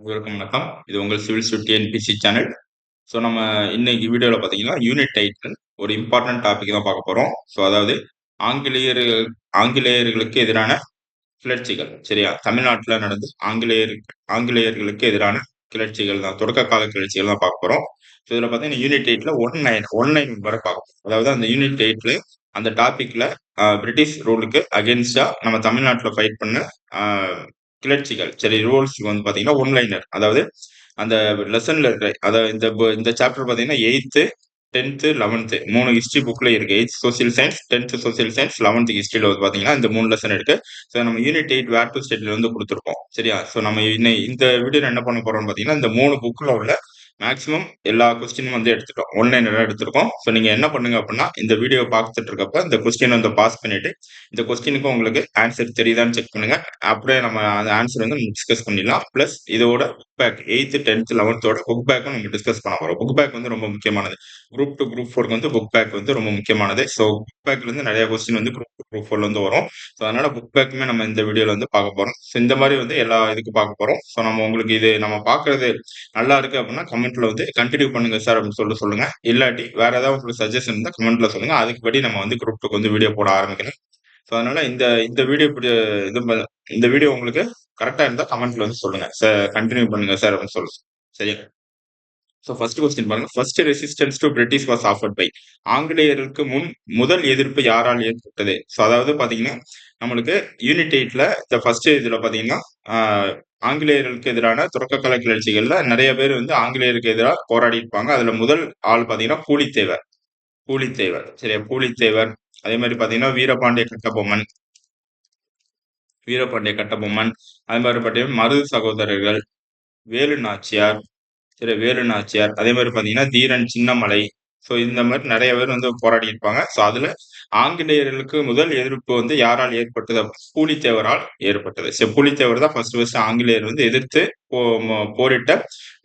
அனைவருக்கும் வணக்கம். இது உங்கள் சிவில் சுட்டி என்பிசி சேனல். ஸோ நம்ம இன்னைக்கு வீடியோல பார்த்தீங்கன்னா, யூனிட் 8 ஒரு இம்பார்ட்டன்ட் டாபிக் தான் பார்க்க போறோம். ஸோ அதாவது ஆங்கிலேயர்கள் ஆங்கிலேயர்களுக்கு எதிரான கிளர்ச்சிகள். சரியா? தமிழ்நாட்டுல நடந்த ஆங்கிலேயர்களுக்கு எதிரான கிளர்ச்சிகள் தான். தொடக்க கால கிளர்ச்சிகள் தான் பார்க்க போறோம். ஸோ இதுல பார்த்தீங்கன்னா, யூனிட் 8ல 19 வரை பார்க்க போறோம். அதாவது அந்த யூனிட் 8ல அந்த டாபிக்ல பிரிட்டிஷ் ரூலுக்கு அகைன்ஸ்டா நம்ம தமிழ்நாட்டுல ஃபைட் பண்ண அ கிளர்ச்சிகள். சரி ரூல்ஸ் வந்து பார்த்தீங்கன்னா, ஒன்லைனர். அதாவது அந்த லெசன்ல இருக்க இந்த சாப்டர் பார்த்தீங்கன்னா 8த், 10த், 11த் 3 ஹிஸ்டரி புக்ல இருக்கு. 8த் சோசியல் சயின்ஸ், 10த் சோசியல் சயின்ஸ், 11த் ஹிஸ்டரியில வந்து பார்த்தீங்கன்னா, இந்த 3 லெசன் இருக்கு. ஸோ நம்ம யூனிட் 8 வேர் டூ ஸ்டடில வந்து குடுத்துருக்கோம். சரியா? ஸோ நம்ம இந்த வீடியோல என்ன பண்ண போறோம்னு பார்த்தீங்கன்னா, இந்த 3 புக்ல உள்ள மேக்ஸிமம் எல்லா கொஸ்டினும் வந்து எடுத்துட்டோம். ஒன்லைனரா எடுத்திருக்கோம். ஸோ நீங்க என்ன பண்ணுங்க அப்படின்னா, இந்த வீடியோ பார்த்துட்டு இருக்கப்ப இந்த கொஸ்டின் வந்து பாஸ் பண்ணிட்டு, இந்த கொஸ்டினுக்கு உங்களுக்கு ஆன்சர் தெரியுதான்னு செக் பண்ணுங்க. அப்படியே நம்ம அந்த ஆன்சர் வந்து டிஸ்கஸ் பண்ணிடலாம். பிளஸ் இதோட புக் பேக் 8த், 10த், 11த்தோட புக் பேக்கும் நம்ம டிஸ்கஸ் பண்ண போறோம். புக் பேக் வந்து ரொம்ப முக்கியமானது. குரூப் 2, குரூப் 4க்கு வந்து புக் பேக் வந்து ரொம்ப முக்கியமானது. ஸோ புக் பேக்ல இருந்து நிறைய கொஸ்டின் வந்து குரூப் 2, குரூப் 4ல வந்து வரும். ஸோ அதனால புக் பேக்குமே நம்ம இந்த வீடியோல வந்து பார்க்க போறோம். ஸோ இந்த மாதிரி வந்து எல்லா இதுக்கும் பார்க்க போறோம். ஸோ நம்ம உங்களுக்கு இது நம்ம பார்க்கறது நல்லா இருக்கு அப்படின்னா கமெண்ட்ல வந்து கண்டினியூ பண்ணுங்க சார் அப்படின்னு சொல்லுங்க. இல்லாட்டி வேற ஏதாவது உங்களுக்கு சஜஷன் இருந்தா கமெண்ட்ல சொல்லுங்க. அதுக்குபடி நம்ம வந்து குரூப் 2க்கு வந்து வீடியோ போட ஆரம்பிக்கலாம். ஸோ அதனால இந்த இந்த வீடியோ இது இந்த வீடியோ உங்களுக்கு கரெக்டா இருந்தா கமெண்ட்ல வந்து சொல்லுங்க. சார் கண்டினியூ பண்ணுங்க சார் அப்படின்னு சொல்லுங்க. சரியா? ஸோ ஃபர்ஸ்ட் கொஸ்டின் பாருங்க. First resistance to British was offered by ஆங்கிலேயருக்கு முன் முதல் எதிர்ப்பு யாரால் ஏற்பட்டது? ஸோ அதாவது பாத்தீங்கன்னா, நம்மளுக்கு யூனிட் 8ல இந்த ஃபர்ஸ்ட் இதுல பாத்தீங்கன்னா, ஆங்கிலேயர்களுக்கு எதிரான தொடக்ககால கிளர்ச்சிகள்ல நிறைய பேர் வந்து ஆங்கிலேயருக்கு எதிரா போராடி இருப்பாங்க. அதுல முதல் ஆள் பாத்தீங்கன்னா பூலித்தேவர். பூலித்தேவர். சரியா? பூலித்தேவர். அதே மாதிரி பாத்தீங்கன்னா வீரபாண்டிய கட்டபொம்மன். அது மாதிரி பாத்தீங்கன்னா மருது சகோதரர்கள், வேலு நாச்சியார். சரி வேலு நாச்சியார். அதே மாதிரி பாத்தீங்கன்னா தீரன் சின்னமலை. ஸோ இந்த மாதிரி நிறைய பேர் வந்து போராடி இருப்பாங்க. ஸோ அதுல ஆங்கிலேயர்களுக்கு முதல் எதிர்ப்பு வந்து யாரால் ஏற்பட்டது அப்படின்னா, பூலித்தேவரால் ஏற்பட்டது. சரி பூலித்தேவர் தான் ஃபர்ஸ்ட் ஆங்கிலேயர் வந்து எதிர்த்து போரிட்ட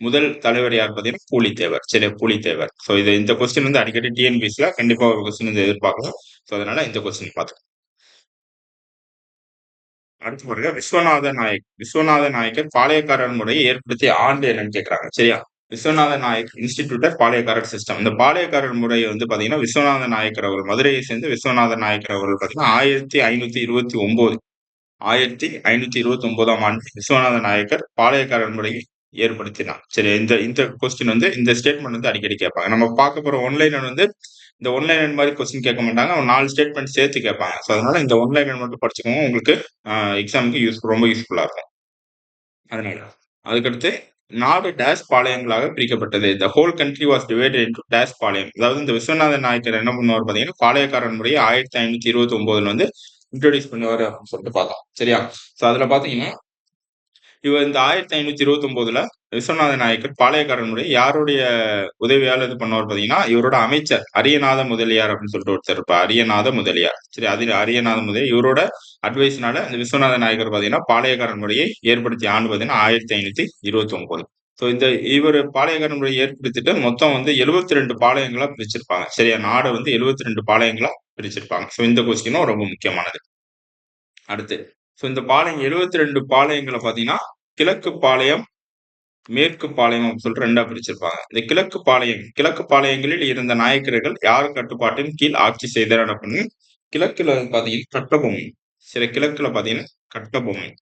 முதல் தலைவர் யார் பாத்தீங்கன்னா பூலித்தேவர். சரி பூலித்தேவர். ஸோ இந்த கொஸ்டின் வந்து அடிக்கடி டிஎன்பிஎஸ்சில கண்டிப்பா ஒரு கொஸ்டின் வந்து எதிர்பார்க்கலாம். ஸோ அதனால இந்த கொஸ்டின் பார்த்துக்கலாம். அடுத்து பாருங்க விஸ்வநாத நாயக்கர் பாளையக்காரர் முறையை ஏற்படுத்திய ஆண்டு என்னன்னு கேக்குறாங்க. சரியா? விஸ்வநாத நாயக் இன்ஸ்டிடியூட்டர் பாளையக்காரர் சிஸ்டம். இந்த பாளையக்காரர் முறையை வந்து பாத்தீங்கன்னா விஸ்வநாத நாயக்கர் அவர்கள் மதுரையை சேர்ந்து விஸ்வநாத நாயக்கர் அவர்கள் பாத்தீங்கன்னா 1529ஆம் ஆண்டு விஸ்வநாத நாயக்கர் பாளையக்காரர் முறையை ஏற்படுத்தினார். சரி இந்த இந்த கொஸ்டின் வந்து இந்த ஸ்டேட்மெண்ட் வந்து அடிக்கடி கேட்பாங்க. நம்ம பார்க்க போற ஒன்லைனர் வந்து இந்த ஒன்லைனர் மாதிரி கொஸ்டின் கேட்க மாட்டாங்க. ஒரு 4 ஸ்டேட்மெண்ட் சேர்த்து கேட்பாங்க. ஸோ அதனால இந்த ஒன்லைனர் மட்டும் படிச்சுக்கோங்க. உங்களுக்கு எக்ஸாமுக்கு ரொம்ப யூஸ்ஃபுல்லா இருக்கும். அதனால. அதுக்கடுத்து நாடு டேஷ் பாளையங்களாக பிரிக்கப்பட்டது. The whole country was divided into dash palayam. அதாவது இந்த விஸ்வநாத நாயக்கர் என்ன பண்ணுவார் பார்த்தீங்கன்னா, பாளையக்காரன் முறையை 1529ல வந்து இன்ட்ரோடியூஸ் பண்ணுவாரு அப்படின்னு சொல்லிட்டு பார்த்தோம். சரியா? ஸோ அதுல பார்த்தீங்கன்னா, இவர் இந்த 1529ல விஸ்வநாத நாயக்கர் பாளையக்காரன் முறை யாருடைய உதவியால இது பண்ணுவார் பார்த்தீங்கன்னா, இவரோட அமைச்சர் அரியநாத முதலியார் அப்படின்னு சொல்லிட்டு ஒருத்தர் இருப்பார். அரியநாத முதலியார். சரி அது அரியநாத முதலியார் இவரோட அட்வைஸ்னால இந்த விஸ்வநாத நாயக்கர் பார்த்தீங்கன்னா, பாளையக்காரன் முறையை ஏற்படுத்திய ஆண்டு பார்த்தீங்கன்னா 1529. ஸோ இவர் பாளையக்காரன் முறையை ஏற்படுத்திட்டு மொத்தம் வந்து 72 பாளையங்களா பிரிச்சிருப்பாங்க. சரியா? நாட வந்து 72 பாளையங்களா பிரிச்சிருப்பாங்க. ஸோ இந்த கொஸ்டினும் ரொம்ப முக்கியமானது. அடுத்து இந்த பாளையம் 72 பாளையங்களை பார்த்தீங்கன்னா, கிழக்கு பாளையம், மேற்கு பாளையம் அப்படின்னு சொல்லிட்டு 2ஆ பிரிச்சிருப்பாங்க. இந்த கிழக்கு பாளையங்களில் இருந்த நாயக்கர்கள் யார் கட்டுப்பாட்டின் கீழ் ஆட்சி செய்தனர் அப்படின்னு கிழக்குல பார்த்தீங்கன்னா கட்டபொம்மன். சரி கிழக்குல பார்த்தீங்கன்னா கட்டபொம்மன்.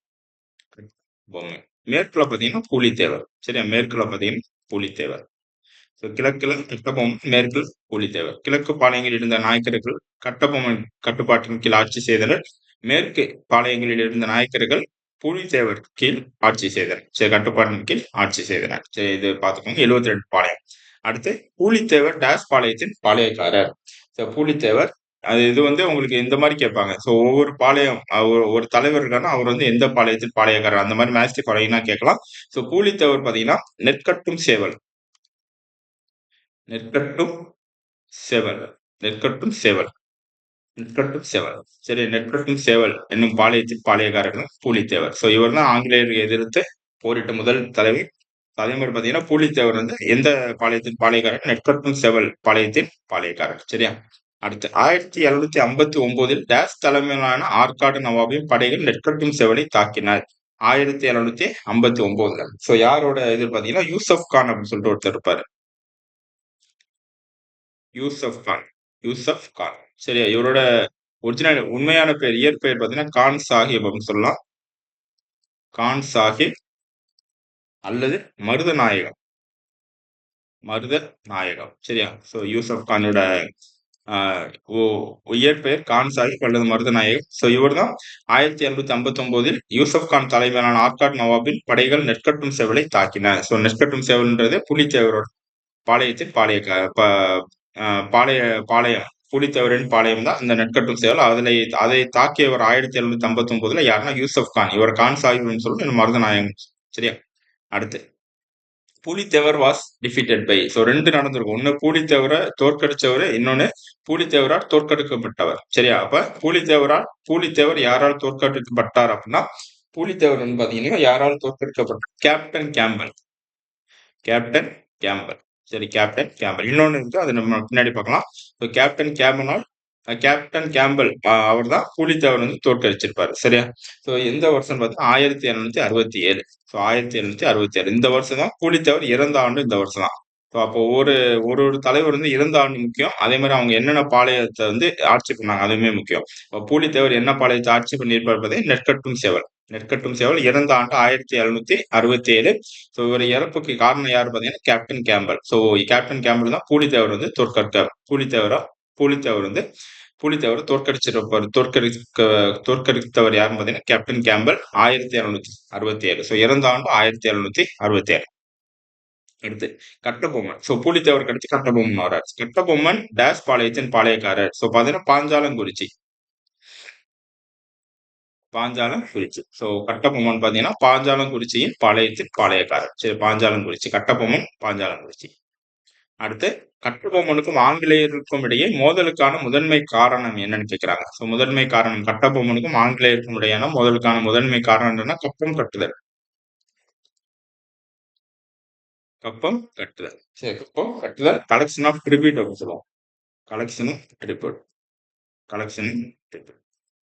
பொம்மை. மேற்குல பார்த்தீங்கன்னா பூலித்தேவர். சரியா? மேற்குல பார்த்தீங்கன்னா பூலித்தேவர். கிழக்குல கட்டபொம்மன், மேற்கில் பூலித்தேவர். கிழக்கு பாளையங்களில் இருந்த நாயக்கர்கள் கட்டபொம்மன் கட்டுப்பாட்டின் கீழ் ஆட்சி செய்தனர். மேற்கு பாளையங்களில் இருந்த நாயக்கர்கள் பூலித்தேவர் கீழ் ஆட்சி செய்தனர். சரி கட்டுப்பாட்டின் கீழ் ஆட்சி செய்தனர். சரி இது பார்த்துக்கோங்க 72 பாளையம். அடுத்து பூலித்தேவர் டேஷ் பாளையத்தின் பாளையக்காரர். பூலித்தேவர் இது வந்து உங்களுக்கு இந்த மாதிரி கேட்பாங்க. ஒவ்வொரு பாளையம் ஒரு தலைவர் இருக்காருன்னா அவர் வந்து எந்த பாளையத்தின் பாளையக்காரர் அந்த மாதிரி மேட்ச் பாளையம்னா கேட்கலாம். பூலித்தேவர் பாத்தீங்கன்னா நெற்கட்டும் சேவல். நெற்கட்டும் சேவல். நெற்கட்டும் சேவல். நெற்கட்டும் சேவல். சரி நெற்கட்டும் சேவல் என்னும் பாளையத்தின் பாளையக்காரர்கள் பூலித்தேவர். இவர் தான் ஆங்கிலேயரை எதிர்த்து போரிட்ட முதல் தலைவர். அதே மாதிரி பாத்தீங்கன்னா பூலித்தேவர் வந்து எந்த பாளையத்தின் பாளையக்காரர்? நெற்கட்டும் சேவல் பாளையத்தின் பாளையக்காரர். சரியா? அடுத்து 1759 டேஷ் தலைமையிலான ஆற்காடு நவாபின் படைகள் நெற்கட்டும் சேவலை தாக்கினர். 1759. ஸோ யாரோட இது பார்த்தீங்கன்னா, யூசப் கான் அப்படின்னு சொல்லிட்டு ஒருத்தர் இருப்பாரு. யூசப் கான். யூசப் கான். சரியா? இவரோட ஒரிஜினல் உண்மையான பேர், இயற்பெயர் பார்த்தீங்கன்னா, கான் சாஹிப் அப்படின்னு சொல்லலாம். கான் சாஹிப் அல்லது மருதநாயகம். மருதநாயகம். சரியா? ஸோ யூசப் கானோட அ ஒ இயற்பெயர் கான் சாஹிப் அல்லது மருதநாயகம். ஸோ இவர்தான் 1759 யூசப் கான் தலைமையிலான ஆர்காட் நவாபின் படைகள் நெற்கட்டும் சேவலை தாக்கின. ஸோ நெற்கட்டும் சேவல்ன்றது புலித்தேவரோட பாளையத்தின் அ பாளைய பாளையம். புலித்தேவரின் பாளையம் தான் இந்த நெற்கட்டும் சேவல். அதை தாக்கியவர் 1759 யாருன்னா யூசப் கான். இவர் கான் சாஹிப்னு சொல்லிட்டு மருதநாயகம். சரியா? அடுத்து Pulithevar was defeated by. So 2 நடந்திருக்கும். ஒண்ணு பூலித்தேவர தோற்கடிச்சவரு, இன்னொன்னு பூலித்தேவரால் தோற்கடிக்கப்பட்டவர். சரியா? அப்ப பூலித்தேவர் யாரால் தோற்கடிக்கப்பட்டார் அப்படின்னா, பூலித்தேவர் வந்து பாத்தீங்கன்னா யாரால் தோற்கடிக்கப்பட்டார்? Captain Campbell. Captain Campbell. சரி, கேப்டன் கேம்பல். இன்னொன்னு இருக்கு, அது நம்ம பின்னாடி பார்க்கலாம். ஸோ கேப்டன் கேம்பல் அவர் தான் பூலித்தேவர் வந்து தோற்கடிச்சிருப்பாரு. சரியா? ஸோ எந்த வருஷம் பார்த்தா 1767. ஸோ 1767 இந்த வருஷம் தான் பூலித்தேவர் இறந்த ஆண்டு இந்த வருஷம் தான். ஸோ அப்போ ஒரு ஒரு ஒரு தலைவர் வந்து இறந்த ஆண்டு முக்கியம். அதே மாதிரி அவங்க என்னென்ன பாளையத்தை வந்து ஆட்சி பண்ணாங்க அதுவுமே முக்கியம். இப்போ பூலித்தேவர் என்ன பாளையத்தை ஆட்சி பண்ணியிருப்பார் பார்த்தீங்கன்னா, நெற்கட்டும் சேவல். நெற்கட்டும் சேவல் இறந்த ஆண்டு 1767. ஸோ இவர் இறப்புக்கு காரணம் யாரு பார்த்தீங்கன்னா, captain Campbell. So captain Campbell தான் பூலித்தேவர் வந்து பூலித்தேவர் வந்து பூலித்தேவர் தோற்கடித்தவர் யாருன்னு பார்த்தீங்கன்னா, கேப்டன் கேம்பல் 1767. ஸோ இறந்த ஆண்டு 1767. அடுத்து கட்டபொம்மன். ஸோ பூலித்தேவர் கடிச்சு கட்டபொம்மன் வர்றாரு. கட்டபொம்மன் டேஸ் பாளையத்தின் பாளையக்காரர். ஸோ பார்த்தீங்கன்னா பாஞ்சாலங்குறிச்சி. பாஞ்சாலங்குறிச்சி. ஸோ கட்டபொம்மன் பார்த்தீங்கன்னா பாஞ்சாலங்குறிச்சியின் பாளையத்தின் பாளையக்காரர். சரி, பாஞ்சாலங்குறிச்சி. கட்டபொம்மன் பாஞ்சாலங்குறிச்சி. அடுத்து கட்டபொம்மனுக்கும் ஆங்கிலேயருக்கும் இடையே மோதலுக்கான முதன்மை காரணம் என்னன்னு கேட்கிறாங்க. ஸோ முதன்மை காரணம் கட்டபொம்மனுக்கும் ஆங்கிலேயருக்கும் இடையான மோதலுக்கான முதன்மை காரணம் என்னன்னா, கப்பம் கட்டுதல். கப்பம் கட்டுதல். சரி, கப்பம் கட்டுதல். கலெக்ஷன் ஆஃப் ட்ரிபியூட் அப்படின்னு சொல்லுவோம். Collection of tribute. Collection tribute.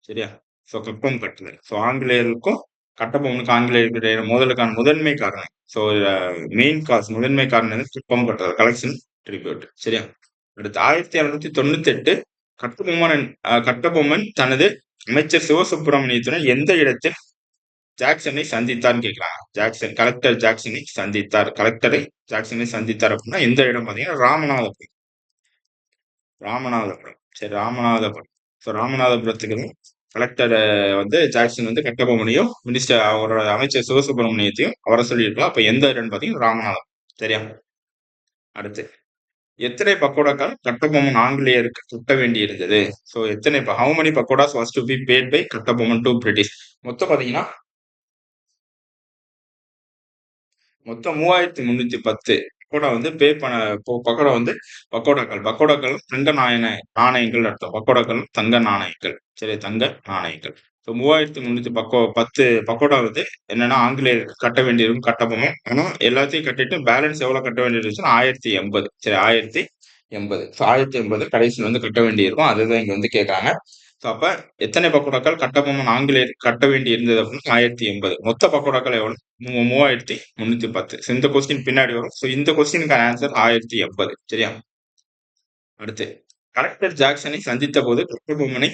சரியா? ஸோ கப்பம் கட்டுதல். ஸோ ஆங்கிலேயருக்கும் கட்டபொம்மனுக்கும் ஆங்கிலேயருக்கு இடையே மோதலுக்கான முதன்மை காரணம். ஸோ மெயின் காஸ் முதன்மை காரணம் கப்பம் கட்டுதல். Collection tribute. சரியா? அடுத்து 1798 கட்டபொம்மன் தனது அமைச்சர் சிவசுப்பிரமணியத்துடன் எந்த இடத்தில் ஜாக்சனை சந்தித்தார்னு கேட்கிறாங்க. கலெக்டர் ஜாக்சனை சந்தித்தார். கலெக்டரை ஜாக்சனை சந்தித்தார் அப்படின்னா எந்த இடம் பார்த்தீங்கன்னா, ராமநாதபுரம். ராமநாதபுரம். சரி, ராமநாதபுரம். ஸோ ராமநாதபுரத்துக்கு கலெக்டர் வந்து ஜாக்சன் வந்து கட்டபொம்மனையும் மினிஸ்டர் அவரோட அமைச்சர் சிவசுப்பிரமணியத்தையும் வர சொல்லியிருக்கலாம். அப்ப எந்த இடம்னு பார்த்தீங்கன்னா, ராமநாதபுரம். சரியா? அடுத்து எத்தனை பக்கோடாக்கள் கட்டபொம்மன் ஆங்கிலேயருக்கு கட்ட வேண்டி இருந்தது? ஸோ எத்தனை how many pagodas was to be paid by Kattabomman to British? மொத்தம் பார்த்தீங்கன்னா மொத்தம் 3310 பக்கோடா வந்து பே பண்ண பக்கோடா வந்து பக்கோடாக்கள் தங்க நாணயங்கள் அர்த்தம். பக்கோடாக்கள் தங்க நாணயங்கள். சரி, தங்க நாணயங்கள். ஸோ 3310 பக்கோடா வந்து என்னன்னா ஆங்கிலேயருக்கு கட்ட வேண்டியிருக்கும் கட்டபொம்மன். ஆனா எல்லாத்தையும் கட்டிட்டு பேலன்ஸ் எவ்வளவு கட்ட வேண்டியிருந்துச்சுன்னா 1080. சரி, 1080. ஸோ 1080 கடைசியில் வந்து கட்ட வேண்டியிருக்கும். அதுதான் இங்க வந்து கேட்கறாங்க. ஸோ அப்ப எத்தனை பக்கோடாக்கள் கட்டபொம்மன் ஆங்கிலேயர் கட்ட வேண்டி இருந்தது அப்படின்னு 1080. மொத்த பக்கோடாக்கள் எவ்வளவு? 3310. ஸோ இந்த கொஸ்டின் பின்னாடி வரும். ஸோ இந்த கொஸ்டினுக்கான ஆன்சர் 1080. சரியா? அடுத்து கலெக்டர் ஜாக்சனை சந்தித்த போது கட்டபொம்மனை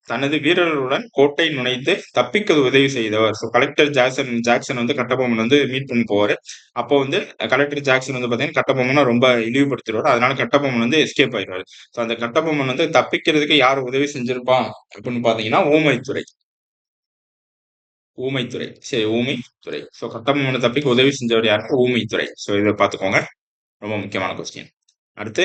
தனது வீரர்களுடன் கோட்டை நுழைத்து தப்பிக்க உதவி செய்தவர். ஸோ கலெக்டர் ஜாக்சன் வந்து கட்டபொம்மன் வந்து மீட் பண்ணி போவாரு. அப்போ வந்து கலெக்டர் ஜாக்சன் வந்து பாத்தீங்கன்னா கட்டபொம்மனை ரொம்ப இழிவுபடுத்திடுவாரு. அதனால கட்டபொம்மன் வந்து எஸ்கேப் ஆயிடுவாரு. ஸோ அந்த கட்டபொம்மன் வந்து தப்பிக்கிறதுக்கு யார் உதவி செஞ்சிருப்பான் அப்படின்னு பாத்தீங்கன்னா, ஊமைத்துறை. ஊமைத்துறை. சரி, ஊமைத்துறை. ஸோ கட்டபொம்மனை தப்பிக்க உதவி செஞ்சவர் யாருன்னா ஊமைத்துறை. ஸோ இதை பார்த்துக்கோங்க, ரொம்ப முக்கியமான கொஸ்டின். அடுத்து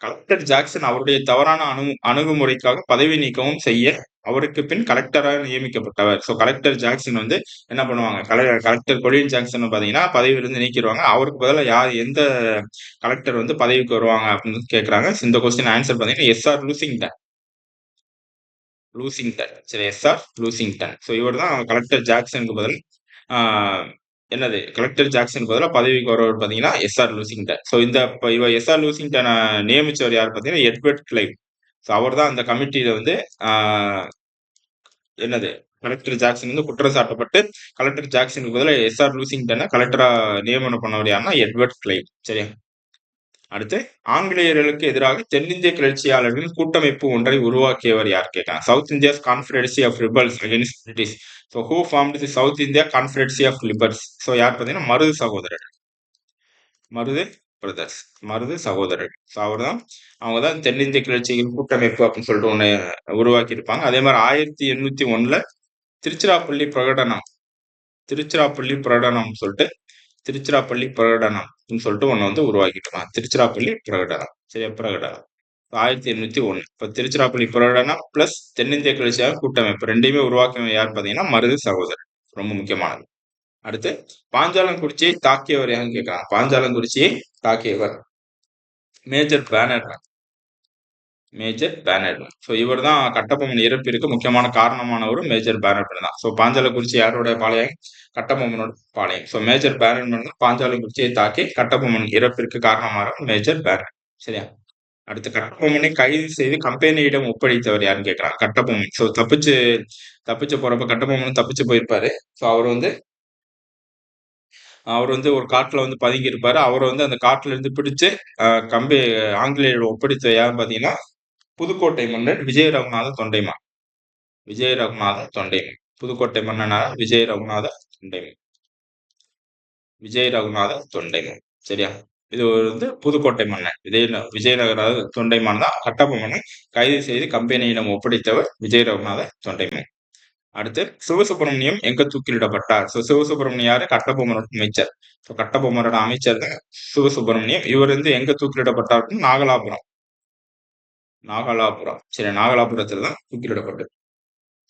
கலெக்டர் ஜாக்சன் அவருடைய தவறான அணுகுமுறைக்காக பதவி நீக்கமும் செய்ய அவருக்கு பின் கலெக்டராக நியமிக்கப்பட்டவர். ஸோ கலெக்டர் ஜாக்சன் வந்து என்ன பண்ணுவாங்க, கலெக்டர் கொலின் ஜாக்சன் பாத்தீங்கன்னா பதவியிலிருந்து நீக்கிடுவாங்க. அவருக்கு பதிலாக எந்த கலெக்டர் வந்து பதவிக்கு வருவாங்க அப்படின்னு கேட்கறாங்க. இந்த கொஸ்டின் ஆன்சர் பாத்தீங்கன்னா எஸ்ஆர் லூசிங்டன். சரி, எஸ்ஆர் லூசிங்டன். ஸோ இவர் தான் கலெக்டர் ஜாக்சனுக்கு பதில் கலெக்டர் ஜாக்சன் பதிலாக பதவிக்கு வரவர் பாத்தீங்கன்னா எஸ்ஆர் லூசிங்டன். ஸோ இந்த இவர் எஸ்ஆர் லூசிங்டனை நியமிச்சவர் யார் பாத்தீங்கன்னா எட்வர்ட் கிளைவ். ஸோ அவர் தான் அந்த கமிட்டியில வந்து கலெக்டர் ஜாக்சன் வந்து குற்றம் சாட்டப்பட்டு கலெக்டர் ஜாக்சனுக்கு பதிலாக எஸ்ஆர் லூசிங்டனை கலெக்டரா நியமனம் பண்ணவர் யாருன்னா எட்வர்ட் கிளைவ். சரியா? அடுத்து ஆங்கிலேயர்களுக்கு எதிராக தென்னிந்திய கிளர்ச்சியாளர்களின் கூட்டமைப்பு ஒன்றை உருவாக்கியவர் யார் கேட்கலாம். South India's confederacy of rebels against British. So who formed the south India confederacy of rebels. So யார் பார்த்தீங்கன்னா மருது சகோதரர், மருது பிரதர்ஸ், மருது சகோதரர். ஸோ அவர் தான், அவங்க தான் தென்னிந்திய கிளர்ச்சியின் கூட்டமைப்பு அப்படின்னு சொல்லிட்டு ஒன்று உருவாக்கி இருப்பாங்க. அதே மாதிரி 1801 திருச்சிராப்பள்ளி பிரகடனம், திருச்சிராப்பள்ளி பிரகடனம் சொல்லிட்டு திருச்சிராப்பள்ளி பிரகடனம் சொல்லிட்டு ஒண்ணு வந்து உருவாக்கிட்டுருக்காங்க. திருச்சிராப்பள்ளி பிரகடனம். சரியா? பிரகடனம் 1801. இப்போ திருச்சிராப்பள்ளி பிரகடனம் பிளஸ் தென்னிந்திய கிளர்ச்சியாக கூட்டமைப்பு ரெண்டையுமே உருவாக்கியவர் யார் பார்த்தீங்கன்னா மருது சகோதரர். ரொம்ப முக்கியமானது. அடுத்து பாஞ்சாலங்குறிச்சியை தாக்கியவர் யாருன்னு கேட்கலாம். பாஞ்சாலங்குறிச்சியை தாக்கியவர் major Bannerman, major Bannerman. So இவர் தான் கட்டபொம்மன் இறப்பிற்கு முக்கியமான காரணமானவரும் மேஜர் பேனர்மேன் தான். ஸோ பாஞ்சாலங்குறிச்சி யாரோட பாளையம்? கட்டபொம்மனோட பாளையம். ஸோ மேஜர் பேனர்மேன் தான் பாஞ்சாலங்குறிச்சியை தாக்கி கட்டபொம்மன் இறப்பிற்கு காரணமான மேஜர் பேனர். சரியா? அடுத்து கட்டபொம்மனை கைது செய்து கம்பெனியிடம் ஒப்படைத்தவர் யாருன்னு கேட்கறாங்க. கட்டபொம்மன். ஸோ தப்பிச்சு போறப்ப கட்டபொம்மன் தப்பிச்சு போயிருப்பாரு. ஸோ அவர் வந்து ஒரு காட்டுல வந்து பதுங்கி இருப்பாரு. அவரை வந்து அந்த காட்டுல இருந்து பிடிச்சு ஆங்கிலேயர் ஒப்படைத்த யாருன்னு பாத்தீங்கன்னா புதுக்கோட்டை மன்னன் விஜய ரகுநாத தொண்டைமான். விஜய ரகுநாத தொண்டைமான். புதுக்கோட்டை மன்னனான விஜய ரகுநாத தொண்டைமான். விஜய ரகுநாத தொண்டைமான். சரியா? இது வந்து புதுக்கோட்டை மன்னன் விஜயநகர தொண்டைமான் தான் கட்டபொம்மனை கைது செய்து கம்பெனியிடம் ஒப்படைத்தவர் விஜய ரகுநாத தொண்டைமான். அடுத்து சிவசுப்பிரமணியம் எங்க தூக்கிலிடப்பட்டார்? ஸோ சிவசுப்பிரமணியம் யாரு? கட்டபொம்மனோட அமைச்சர். ஸோ கட்டபொம்மனோட அமைச்சர் தான் சிவசுப்பிரமணியம். இவர் வந்து எங்க தூக்கிலிடப்பட்டார்? நாகலாபுரம். நாகலாபுரம். சரி, நாகலாபுரத்துல தான் தூக்கிலிடப்பட்டது.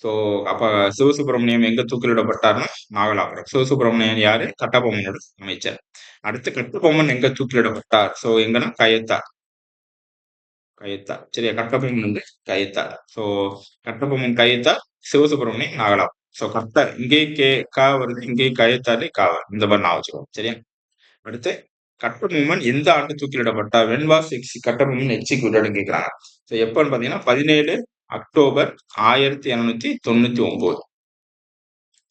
ஸோ அப்ப சிவசுப்பிரமணியம் எங்க தூக்கிலிடப்பட்டார்னா நாகலாபுரம். சிவசுப்பிரமணியன் யாரு? கட்டபொம்மனோட அமைச்சர். அடுத்து கட்டபொம்மன் எங்க தூக்கிலிடப்பட்டார்? ஸோ எங்கன்னா கயத்தா. கயத்தா. சரியா? கட்டபொம்மன் வந்து கயத்தா. ஸோ கட்டபொம்மன் கயத்தா, சிவசுப்பிரமணியம் நாகலாபுரம். ஸோ கரெக்டா இங்கே கா வருது, இங்கே கயத்தாலே கா வருது. இந்த மாதிரி நான் வச்சுக்கோங்க. சரியா? அடுத்து கட்டபொம்மன் எந்த ஆண்டு தூக்கிலிடப்பட்டார்? வென் வாஸ் கட்டபொம்மன் எக்ஸிக்யூட்டட்னு கேட்கிறாங்க. ஸோ எப்பன்னு பாத்தீங்கன்னா 17 அக்டோபர் 1799.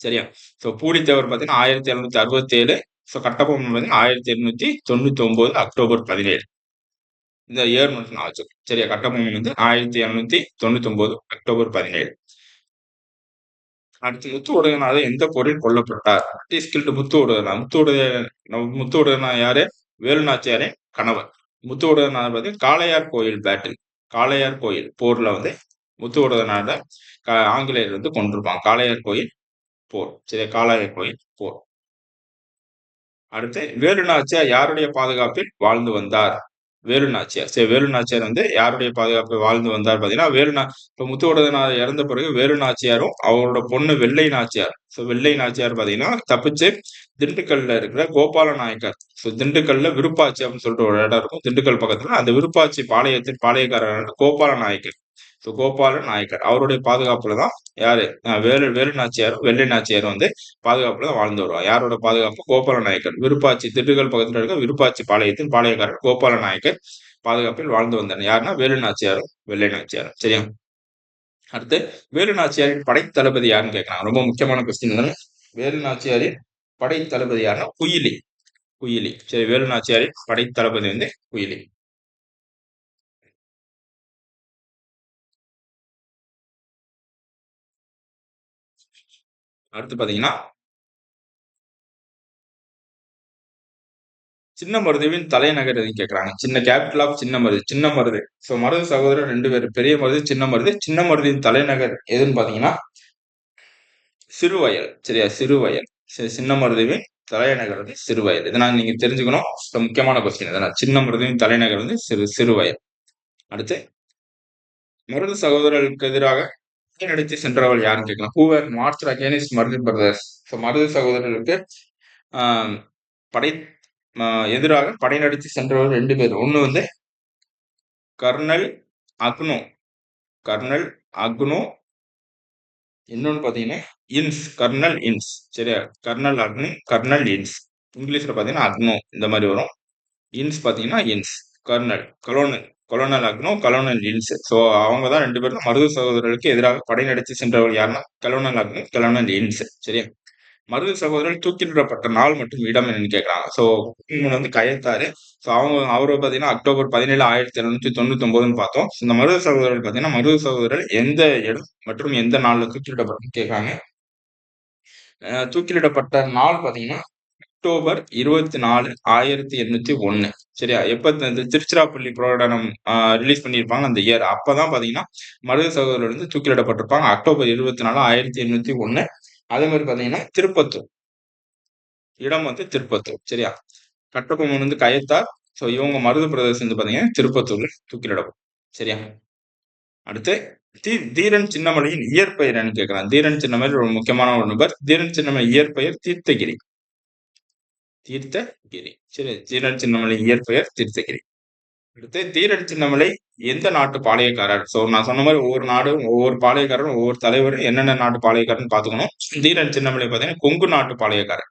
சரியா? ஸோ பூலித்தேவர் பாத்தீங்கன்னா 1767. ஸோ கட்டபொம்மன் பாத்தீங்கன்னா 1899 அக்டோபர் 17. இந்த இயர் மட்டும் நான் வச்சுக்கோங்க. சரியா? கட்டபொம்மன் வந்து 1799 அக்டோபர் 17. அடுத்து முத்துவடுகநாதர் எந்த போரில் கொல்லப்பட்டார்? முத்துவடுகநாதர் யாரு? வேலுநாச்சியாரின் கணவர். முத்துவடுகநாதர் பார்த்தீங்கன்னா காளையார் கோயில் பேட்டில், காளையார் கோயில் போர்ல வந்து முத்துவடுகநாதர் ஆங்கிலேயர் வந்து கொண்டிருப்பாங்க. காளையார் கோயில் போர். சரி, காளையார் கோயில் போர். அடுத்து வேலுநாச்சியார் யாருடைய பாதுகாப்பில் வாழ்ந்து வந்தார்? வேலுநாச்சியார். சரி, வேலுநாச்சியார் வந்து யாருடைய பாதுகாப்பில் வாழ்ந்து வந்தார் பாத்தீங்கன்னா இப்ப முத்துவடுகநாதர் இறந்த பிறகு வேலுநாச்சியாரும் அவரோட பொண்ணு வெள்ளை நாச்சியார். ஸோ வெள்ளை நாச்சியார் பாத்தீங்கன்னா தப்பிச்சு திண்டுக்கல்ல இருக்கிற கோபால நாயக்கர். ஸோ திண்டுக்கல்ல விருப்பாச்சி அப்படின்னு சொல்லிட்டு ஒரு இடம் இருக்கும் திண்டுக்கல் பக்கத்துல. அந்த விருப்பாச்சி பாளையத்தின் பாளையக்காரர் கோபால நாயக்கர். ஸோ கோபால நாயக்கர் அவருடைய பாதுகாப்புல தான் யாரு? வேலு நாச்சியாரும் வெள்ளை நாச்சியாரும் வந்து பாதுகாப்புல தான் வாழ்ந்து வருவாங்க. யாரோட பாதுகாப்பு? கோபால நாயக்கர். விருப்பாச்சி திண்டுக்கல் பக்கத்துல இருக்க விருப்பாச்சி பாளையத்தின் பாளையக்காரர் கோபால நாயக்கர் பாதுகாப்பில் வாழ்ந்து வந்தனர். யாருன்னா வேலு நாச்சியாரும் வெள்ளை நாச்சியாரும். சரியா? அடுத்து வேலு நாச்சியாரின் படை தளபதி யாருன்னு கேட்கறாங்க. ரொம்ப முக்கியமான கொஸ்டின். வேலு நாச்சியாரின் படை தளபதி யாருன்னா குயிலி. குயிலி. சரி, வேலு நாச்சியாரின் படை தளபதி வந்து குயிலி. அடுத்து பாத்தீங்கன்னா சின்ன மருதுவின் தலைநகர் எதுன்னு கேட்கறாங்க. சின்ன கேபிட்டல் ஆஃப் சின்ன மருது, சின்ன மருது. ஸோ மருது சகோதரர் 2 பேர், பெரிய மருது, சின்ன மருது. சின்ன மருதின் தலைநகர் எதுன்னு பாத்தீங்கன்னா சிறுவயல். சரியா? சிறுவயல். சின்ன மருதுவின் தலைநகர் வந்து சிறுவயல். இதனால் நீங்க தெரிஞ்சுக்கணும். முக்கியமான கொஸ்டின் இதனால். சின்ன மருதுவின் தலைநகர் வந்து சிறுவயல். அடுத்து மருது சகோதரர்களுக்கு எதிராக நடத்தி சென்றவள் யாருன்னு கேட்கலாம். Who were marched against Marudhu brothers. So Marudhu சகோதரர்களுக்கு படை எதிராக படை நடத்தி சென்றவர் 2 பேர். ஒண்ணு வந்து கர்னல் அக்னோ, கர்னல் அக்னோ. இன்னொன்னு பாத்தீங்கன்னா இன்ஸ், கர்னல் இன்ஸ். சரியா? கர்னல் அக்னி, கர்னல் இன்ஸ். இங்கிலீஷ்ல பாத்தீங்கன்னா அக்னோ இந்த மாதிரி வரும். இன்ஸ் பாத்தீங்கன்னா Innes. Colonel, colonel. Colonel Agnew, colonel Innes. So அவங்க தான் 2 பேரும் மருது சகோதரர்களுக்கு எதிராக படை நடத்தி சென்றவர்கள் யாருன்னா கொலோனல் அக்னோ, கொலோனல் இல்ஸ். சரியா? மருது சகோதரர்கள் தூக்கிலிடப்பட்ட நாள் மற்றும் இடம் என்னன்னு கேட்கறாங்க. ஸோ வந்து கயத்தாரு. ஸோ அவரு பார்த்தீங்கன்னா அக்டோபர் 17 1799ன்னு பார்த்தோம். இந்த மருது சகோதரர்கள் பார்த்தீங்கன்னா மருது சகோதரர்கள் எந்த இடம் மற்றும் எந்த நாள்ல தூக்கிலிடப்பட்டன்னு கேட்கறாங்க. தூக்கிலிடப்பட்ட நாள் பார்த்தீங்கன்னா அக்டோபர் 24 1801. சரியா? எப்ப இந்த திருச்சிராப்பள்ளி பிரகடனம் ரிலீஸ் பண்ணியிருப்பாங்க அந்த இயர். அப்பதான் பாத்தீங்கன்னா மருது சகோதரர்கள் வந்து தூக்கிலிடப்பட்டிருப்பாங்க. அக்டோபர் 24 1801. அதே மாதிரி பாத்தீங்கன்னா திருப்பத்தூர், இடம் வந்து திருப்பத்தூர். சரியா? கட்டபொம்மன் வந்து கயத்தார். சோ இவங்க மருது பிரதேசம் வந்து பாத்தீங்கன்னா திருப்பத்தூர்ல தூக்கிலிடப்படும். சரியா? அடுத்து தீரன் சின்னமலையின் இயற்பெயர் என்னன்னு கேட்கிறான். தீரன் சின்னமலை ஒரு முக்கியமான ஒரு நபர். தீரன் சின்னமலை இயற்பெயர் தீர்த்தகிரி. தீர்த்தகிரி. சரி, தீரன் சின்னமலை இயற்பெயர் தீர்த்தகிரி. அடுத்து தீரன் சின்னமலை எந்த நாட்டு பாளையக்காரர்? சோ நான் சொன்ன மாதிரி ஒவ்வொரு நாடும் ஒவ்வொரு பாளையக்காரரும் ஒவ்வொரு தலைவரும் என்னென்ன நாட்டு பாளையக்காரன்னு பாத்துக்கணும். தீரன் சின்னமலை பாத்தீங்கன்னா கொங்கு நாட்டு பாளையக்காரர்.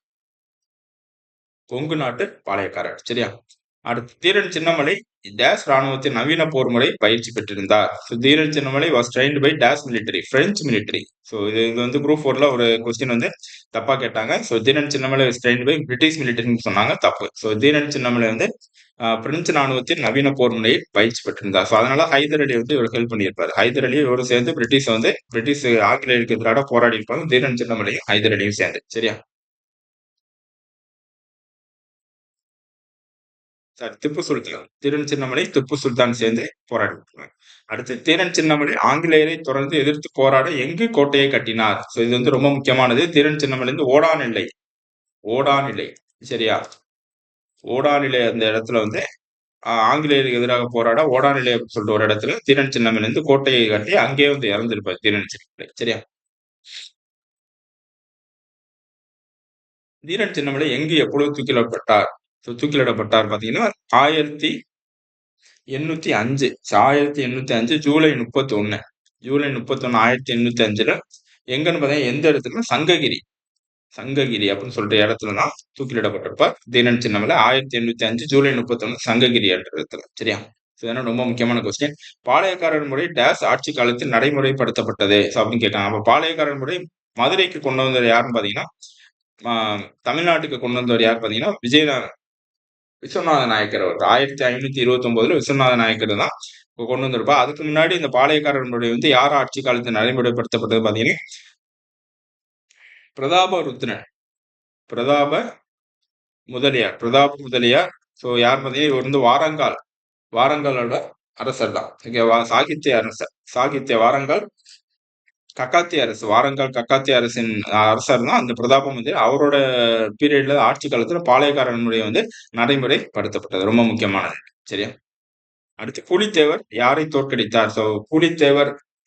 கொங்கு நாட்டு பாளையக்காரர். சரியா? அடுத்து தீரன் சின்னமலை டேஸ் ராணுவத்தின் நவீன போர் முறை பயிற்சி பெற்றிருந்தார். Dheeran Chinnamalai was trained by the military, French military. So இது வந்து குரூப் 4ல ஒரு கொஸ்டின் வந்து தப்பா கேட்டாங்க. So Dheeran Chinnamalai was trained by British மிலிட்டரின்னு சொன்னாங்க, தப்பு. ஸோ தீரன் சின்னமலை வந்து பிரெஞ்சு ராணுவத்தின் நவீன போர் முறையை பயிற்சி பெற்றிருந்தார். ஸோ அதனால ஹைதர் அலி வந்து இவர் ஹெல்ப் பண்ணியிருப்பாரு. ஹைதர் அலி இவரும் சேர்ந்து பிரிட்டிஷ் ஆங்கிலேயருக்கு எதிராக போராடி இருப்பாங்க. தீரன் சின்னமலையும் ஹைதர் அலியும் சேர்ந்து. சரியா? சாரி, திப்பு சுல்தான். தீரன் சின்னமலை திப்பு சுல்தான் சேர்ந்து போராடி இருப்பாங்க. அடுத்து தீரன் சின்னமலை ஆங்கிலேயரை தொடர்ந்து எதிர்த்து போராட எங்கு கோட்டையை கட்டினார்? சோ இது வந்து ரொம்ப முக்கியமானது. தீரன் சின்னமலை வந்து ஓடாநிலை. ஓடாநிலை. சரியா? ஓடாநிலை அந்த இடத்துல வந்து ஆங்கிலேயருக்கு எதிராக போராட ஓடாநிலை அப்படின்னு சொல்லிட்டு ஒரு இடத்துல தீரன் சின்னமலை வந்து கோட்டையை கட்டி அங்கேயே வந்து இறந்திருப்பார் தீரன் சின்னமலை. சரியா? தீரன் சின்னமலை எங்கு எப்பொழுது தூக்கிலிடப்பட்டார்? தூக்கிலிடப்பட்டார் பாத்தீங்கன்னா 1805. 1805 ஜூலை 31. ஜூலை 31 1805 எங்கன்னு பாத்தீங்கன்னா எந்த இடத்துல? சங்ககிரி. சங்ககிரி அப்படின்னு சொல்லிட்டு இடத்துலதான் தூக்கிலிடப்பட்டிருப்பார் தீரன் சின்னமலை. 1805 ஜூலை 31 சங்ககிரி என்ற இடத்துல. சரியா? இதெல்லாம் ரொம்ப முக்கியமான கொஸ்டின். பாளையக்காரர் முறை டேஸ் ஆட்சி காலத்தில் நடைமுறைப்படுத்தப்பட்டது அப்படின்னு கேட்காங்க. அப்ப பாளையக்காரர் முறை மதுரைக்கு கொண்டு வந்தவர் யாருன்னு பாத்தீங்கன்னா தமிழ்நாட்டுக்கு கொண்டு வந்தவர் யார் பாத்தீங்கன்னா விஸ்வநாத நாயக்கர். அவர் 1529 விஸ்வநாத நாயக்கர் தான் கொண்டு வந்திருப்பா. அதுக்கு முன்னாடி இந்த பாளையக்காரர் முறை வந்து யார் ஆட்சி காலத்தில் நடைமுறைப்படுத்தப்பட்டது பாத்தீங்கன்னா பிரதாப ருத்ரன், பிரதாப முதலியார், பிரதாப முதலியார். சோ யார் பாத்தீங்கன்னா இவர் வந்து வாரங்காலோட அரசர் தான். சாகித்ய அரசர், வாரங்கால் கக்காத்திய அரசு, வாரங்கால் கக்காத்திய அரசின் அரசர் தான் அந்த பிரதாபம் வந்து அவரோட பீரியட்ல ஆட்சி காலத்துல பாளையக்காரன் முறை வந்து நடைமுறைப்படுத்தப்பட்டது. ரொம்ப முக்கியமானது. சரியா? அடுத்து பூலித்தேவர் யாரை தோற்கடித்தார்? சோ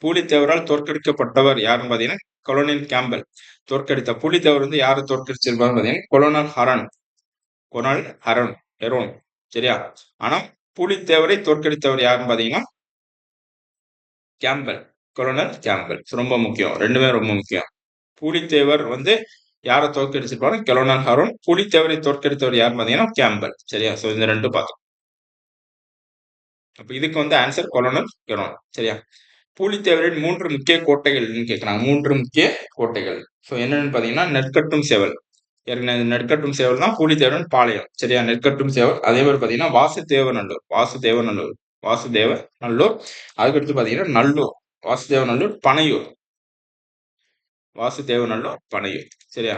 பூலித்தேவரால் தோற்கடிக்கப்பட்டவர் யாருன்னு பாத்தீங்கன்னா கொலோனியல் கேம்பல். தோற்கடித்த பூலித்தேவர் வந்து யாரை தோற்கடிச்சிருப்பாரு பாத்தீங்கன்னா கொலோனல் ஹெரோன். சரியா? ஆனா பூலித்தேவரை தோற்கடித்தவர் யாருன்னு பாத்தீங்கன்னா கேம்பல், கொலோனல் கேம்பல். ரொம்ப முக்கியம், ரெண்டுமே ரொம்ப முக்கியம். பூலித்தேவர் வந்து யாரை தோற்கடிச்சிருப்பாரு? கொலோனல் ஹரோன். பூலித்தேவரை தோற்கடித்தவர் யாருன்னு பாத்தீங்கன்னா கேம்பல். சரியா? சோ இந்த ரெண்டும் பார்த்தோம். அப்ப இதுக்கு வந்து ஆன்சர் கொலோனல் ஹெரோன். சரியா? பூலித்தேவரின் 3 முக்கிய கோட்டைகள்னு கேட்கிறாங்க. 3 முக்கிய கோட்டைகள். சோ என்னன்னு பாத்தீங்கன்னா நெற்கட்டும் சேவல். ஏற்கனவே நெற்கட்டும் சேவல் தான் பூலித்தேவரின் பாளையம். சரியா? நெற்கட்டும் சேவல். அதே மாதிரி பாத்தீங்கன்னா வாசுதேவநல்லூர். அதுக்கடுத்து பாத்தீங்கன்னா நல்லூர், வாசுதேவநல்லூர், பனையூர். சரியா?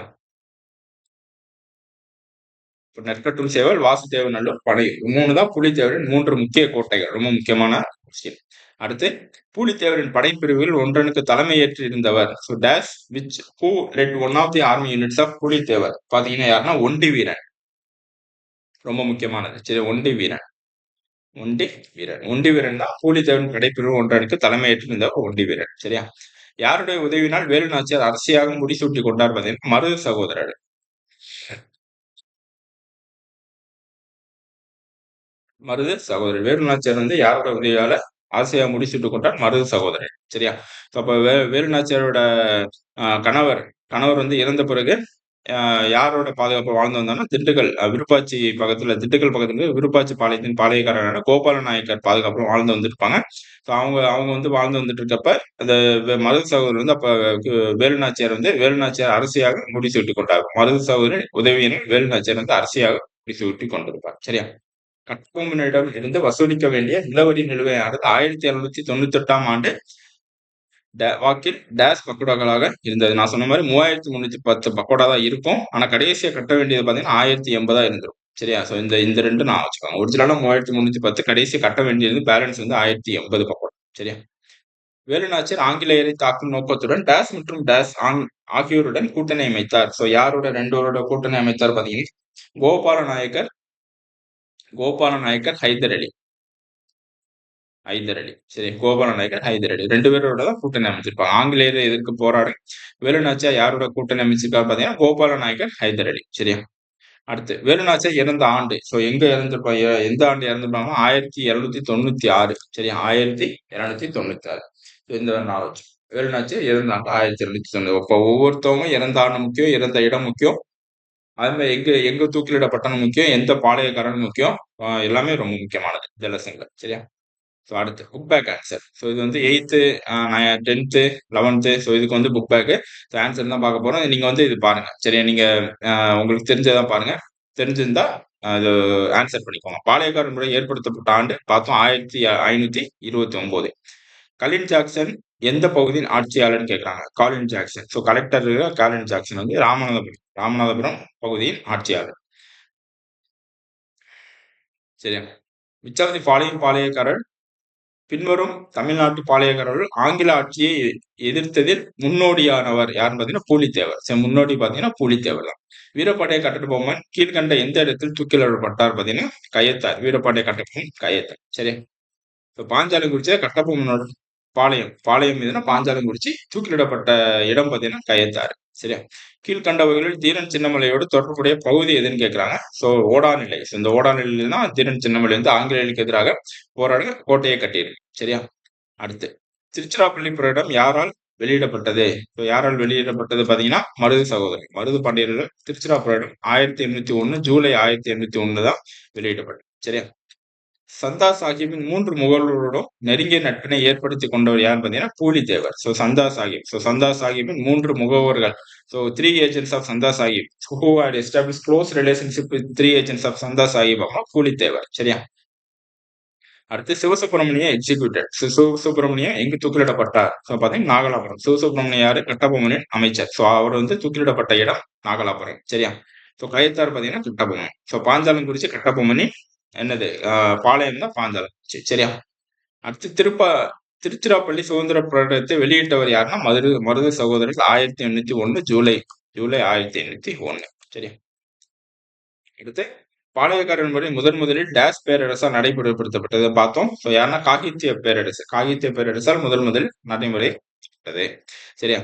நெற்கட்டும் சேவல், வாசுதேவநல்லூர், பனையூர். 3 தான் பூலித்தேவரின் 3 முக்கிய கோட்டைகள். ரொம்ப முக்கியமான விஷயம். அடுத்து பூலித்தேவரின் படைப்பிரிவுகள் ஒன்றனுக்கு தலைமையேற்று இருந்தவர். So dash which who led one of the army units of Pulithevar? பாத்தீங்கன்னா யாருன்னா ஒண்டி வீரன். ரொம்ப முக்கியமானது. சரி, ஒண்டி வீரன் தான் பூலித்தேவரின் படைப்பிரிவு ஒன்றனுக்கு தலைமையேற்று இருந்தவர் ஒண்டி வீரன். சரியா? யாருடைய உதவினால் வேலு நாச்சியார் அரசியாக முடிசூட்டி கொண்டார் பார்த்தீங்கன்னா மருது சகோதரர். வேலு நாச்சியார் வந்து யாரோட உதவியால ஆசையா முடிசூட்டு கொண்டார்? மருது சகோதரர். சரியா? அப்ப வேலு நாச்சியாரோட கணவர் வந்து இறந்த பிறகு யாரோட பாதுகாப்பு வாழ்ந்து வந்தான்னா, விருப்பாட்சி திண்டுக்கல் பக்கத்துல விருப்பாட்சி பாளையத்தின் பாளையக்காரரான கோபால நாயக்கர் பாதுகாப்புல வாழ்ந்து வந்திருப்பாங்க. ஸோ அவங்க அவங்க வந்து வாழ்ந்து வந்துட்டு இருக்கப்ப, அந்த மருது சகோதரர் வந்து அப்ப கு வேலு நாச்சியார் அரசியாக முடிசூட்டிக் கொண்டார். மருது சகோதரர் உதவியினர் வேலு நாச்சியார் வந்து அரசியாக முடிசூட்டிக் கொண்டிருப்பார். சரியா? கட்டபொம்மனிடம் இருந்து வசூலிக்க வேண்டிய நிலவரி நிலுவையானது 1798ஆம் ஆண்டு வாக்கில் டேஷ் பக்கோடாக்களாக இருந்தது. நான் சொன்ன மாரி 3310 பக்கோடா தான் இருக்கும். ஆனா கடைசியா கட்ட வேண்டியது பார்த்தீங்கன்னா, 1080 இருந்துரும். சரியா? ஸோ இந்த 2 ஞாபகம் வச்சுக்கோங்க. ஒரிஜினலா 3310 கடைசியா கட்ட வேண்டியது பேலன்ஸ் வந்து 1080 பக்கோடா. சரியா? வேலு நாச்சியார் ஆங்கிலேயரை தாக்கும் நோக்கத்துடன் டேஷ் மற்றும் டேஷ் ஆகியோருடன் கூட்டணி அமைத்தார். ஸோ யாரோட 2 கூட்டணி அமைத்தார் பார்த்தீங்கன்னா, கோபால நாயக்கர் கோபால நாயக்கர், ஹைதர் அலி. ஹைதர் அலி. சரி. கோபால நாயக்கர், ஹைதர் அலி. 2 பேரோட தான் கூட்டணி அமைச்சிருப்பாங்க. ஆங்கிலேயரை எதிர்க்க போராடி வேலு நாச்சியார் யாரோட கூட்டணி அமைச்சிருக்காரு பார்த்தீங்கன்னா, கோபால நாயக்கர், ஹைதர் அலி. சரியா? அடுத்து வேலு நாச்சியார் இறந்த ஆண்டு. ஸோ எங்க இறந்திருப்பாங்க? எந்த ஆண்டு இறந்திருப்பாங்கன்னா 1296. சரியா? 1296. இந்த ஞாபகம் வச்சுக்கோங்க. வேலு நாச்சியார் இறந்த ஆண்டு 1290. அப்ப ஒவ்வொருத்தவங்க இறந்த ஆண்டு முக்கியம், இறந்த இடம் முக்கியம். அது மாரி எங்க எங்க தூக்கிலிடப்பட்டன்னு முக்கியம், எந்த பாளையக்காரன் முக்கியம். எல்லாமே ரொம்ப முக்கியமானது இந்த லெசன்ல. சரியா? ஸோ அடுத்து புக் பேக் ஆன்சர். ஸோ இது வந்து 8த், 10த், 11த். ஸோ இதுக்கு வந்து புக் பேக்கு. ஸோ ஆன்சர் தான் பார்க்க போறோம். நீங்க வந்து இது பாருங்க. சரியா? நீங்க உங்களுக்கு தெரிஞ்சத பாருங்க. தெரிஞ்சிருந்தா அது ஆன்சர் பண்ணிக்கோங்க. பாளையக்காரர் முறை ஏற்படுத்தப்பட்ட ஆண்டு பார்த்தோம் 1529. கலின் ஜாக்சன் எந்த பகுதியின் ஆட்சியாளர்ன்னு கேட்குறாங்க. காலின் ஜாக்சன். ஸோ கலெக்டர் காலின் ஜாக்சன் வந்து ராமநாதபுரம் பகுதியின் ஆட்சியாளர். சரியா? விச் ஆஃப் தி ஃபாலோயிங் பாளையக்காரர் பின்வரும் தமிழ்நாட்டு பாளையக்காரர்கள் ஆங்கில ஆட்சியை எதிர்த்ததில் முன்னோடியானவர் யாருன்னு பாத்தீங்கன்னா பூலித்தேவர். சரி, முன்னோடி பாத்தீங்கன்னா பூலித்தேவர் தான். வீரபாண்டிய கட்டபொம்மன் கீழ்கண்ட எந்த இடத்தில் தூக்கிலிடப்பட்டார் பாத்தீங்கன்னா கயத்தார். வீரபாண்டிய கட்டபொம்மன் கயத்தார். சரி. இப்ப பாஞ்சாலங்குறிச்சியில கட்டபொம்மனோட பாளையம் மீதுனா பாஞ்சாலங்குறிச்சி தூக்கிலிடப்பட்ட இடம் பாத்தீங்கன்னா கயத்தாறு. சரியா? கீழ்கண்டவைகளில் தீரன் சின்னமலையோடு தொடர்புடைய பகுதி எதுன்னு கேட்கிறாங்க. சோ ஓடாநிலை. இந்த ஓடாநிலையில தான் தீரன் சின்னமலை வந்து ஆங்கிலேயர்களுக்கு எதிராக போராட கோட்டையை கட்டியிருக்கு. சரியா? அடுத்து திருச்சிராப்பள்ளி புராடம் யாரால் வெளியிடப்பட்டது? யாரால் வெளியிடப்பட்டது பாத்தீங்கன்னா மருது சகோதரர். மருது பாண்டியர்கள் திருச்சிராப்பள்ளிடம் 1801 ஜூலை 1801 தான் வெளியிடப்பட்டது. சரியா? சந்தா சாஹிப்பின் 3 முகவர்களோடும் நெருங்கிய நட்பினை ஏற்படுத்திக் கொண்டவர் யாருன்னு பாத்தீங்கன்னா பூலித்தேவர். சந்தா சாஹிப். சந்தா சாஹிப்பின் 3 முகவர்கள். three agents of Sanda Sahib who had established close relationship with 3 agents of Sanda Sahib அப்படின்னா பூலித்தேவர். சரியா? அடுத்து சிவசுப்பிரமணியம் எக்ஸிக்யூட்டட். சிவசுப்பிரமணியம் எங்கு தூக்கிலிடப்பட்டார்? பாத்தீங்கன்னா நாகலாபுரம். சிவசுப்பிரமணியம் யாரு? கட்டபொம்மனின் அமைச்சர். அவர் வந்து தூக்கிலிடப்பட்ட இடம் நாகலாபுரம். சரியா? கயத்தார் பாத்தீங்கன்னா கட்டபொம்மன். பாஞ்சாலங்குறிச்சி கட்டபொம்மனின் என்னது பாளையம் தான் பாஞ்சாலங்குறிச்சி. சரியா? அடுத்து திருச்சிராப்பள்ளி சுதந்திர போராட்டத்தை வெளியிட்டவர் யாருன்னா மருது சகோதரர்கள் 1801 ஜூலை 1801. சரியா? அடுத்து பாளையக்காரன் முறை முதலில் டேஷ் பேரரசால் நடைமுறைப்படுத்தப்பட்டதை பார்த்தோம். யாருன்னா காகித்திய பேரரசு. காகித்திய பேரரசால் முதலில் நடைமுறைப்பட்டது. சரியா?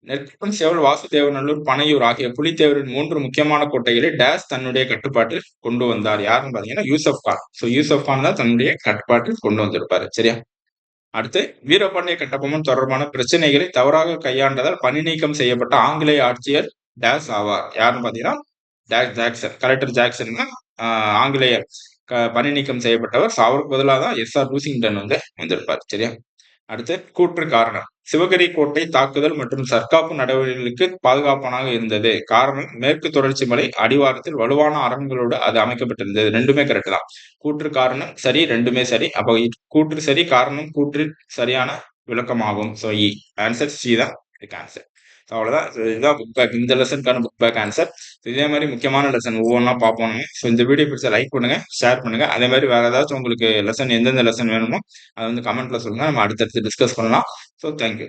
நெற்குப்பம், சேவல், வாசுதேவநல்லூர், பனையூர் ஆகிய புலித்தேவரின் 3 முக்கியமான கோட்டைகளை டேஷ் தன்னுடைய கட்டுப்பாட்டில் கொண்டு வந்தார். யாருன்னு பாத்தீங்கன்னா யூசப் கான். யூசப் கான் தான் தன்னுடைய கட்டுப்பாட்டில் கொண்டு வந்திருப்பாரு. சரியா? அடுத்து வீரபாண்டிய கட்டபொம்மன் தொடர்பான பிரச்சனைகளை தவறாக கையாண்டதால் பணி நீக்கம் செய்யப்பட்ட ஆங்கிலேய ஆட்சியர் டேஷ் ஆவார். யாருன்னு பாத்தீங்கன்னா ஜாக்சன். கலெக்டர் ஜாக்சன் தான் ஆங்கிலேய பணி நீக்கம் செய்யப்பட்டவர். அவருக்கு பதிலாக தான் SR லூசிங்டன் வந்து வந்திருப்பார். சரியா? அடுத்து கூற்று காரணம். சிவகிரி கோட்டை தாக்குதல் மற்றும் தற்காப்பு நடவடிக்கைகளுக்கு பாதுகாப்பானாக இருந்தது. காரணம் மேற்கு தொடர்ச்சி மலை அடிவாரத்தில் வலுவான அரண்களோடு அது அமைக்கப்பட்டிருந்தது. 2மே கரெக்ட் தான். கூற்று காரணம் சரி, 2மே சரி. அப்ப கூற்று சரி, காரணம் கூற்று சரியான விளக்கமாகும். ஆன்சர் சி தான் இதுக்கு ஆன்சர். அவ்வளவுதான். இதுதான் புக் பேக். இந்த லெசனுக்கான புக் பேக் ஆன்சர். இதே மாதிரி முக்கியமான லெசன் ஒவ்வொன்றா பார்ப்போம். இந்த வீடியோ பிடிச்ச லைக் பண்ணுங்க, ஷேர் பண்ணுங்க. அதே மாதிரி வேற ஏதாச்சும் உங்களுக்கு லெசன் எந்தெந்த லெசன் வேணுமோ அதை வந்து கமெண்ட்ல சொல்லுங்க. நம்ம அடுத்தடுத்து டிஸ்கஸ் பண்ணலாம். தேங்க்யூ.